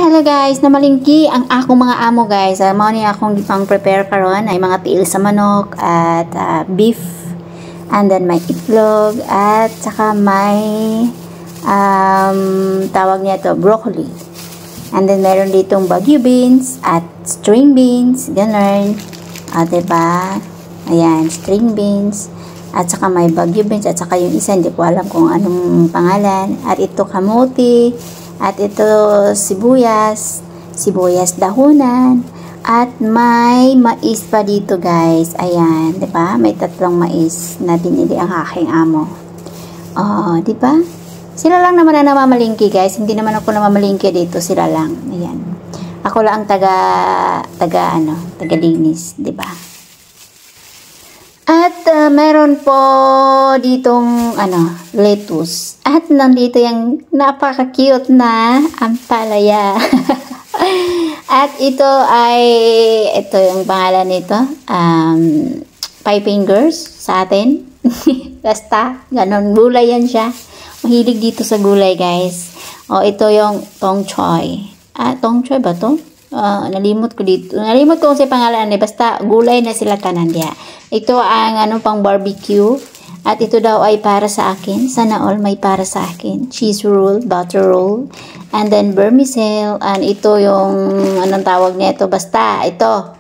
Hello guys, namalingki ang akong mga amo guys. Mao ni akong gipang prepare karon ay mga tiil sa manok at beef, and then may itlog at saka may tawag niya to broccoli. And then meron ditong Baguio beans at string beans, ganun. Diba? Ayan, string beans. At saka may Baguio beans at saka yung isa hindi ko alam kung anong pangalan. At ito kamote. At ito sibuyas dahunan, at may mais pa dito guys. Ayan, 'di ba? May tatlong mais na binili ang aking amo. Oh, 'di ba? Sila lang naman na namamalingki guys. Hindi naman ako namamalingki dito, sila lang. Ayan. Ako lang taga-linis, 'di ba? At meron po ditong lettuce. At nandito yung napaka-cute na ampalaya. At ito yung pangalan nito. Five fingers sa atin. Basta, ganon. Gulay yan siya. Mahilig dito sa gulay guys. O, ito yung tong choy. Tong choy ba to? Nalimot ko dito. Nalimot ko sa pangalan niya. Basta gulay na sila tanan diya. Ito ang pang barbecue. At ito daw ay para sa akin. Sana all may para sa akin. Cheese roll, butter roll, and then vermicell. And ito yung anong tawag niya ito. Basta ito.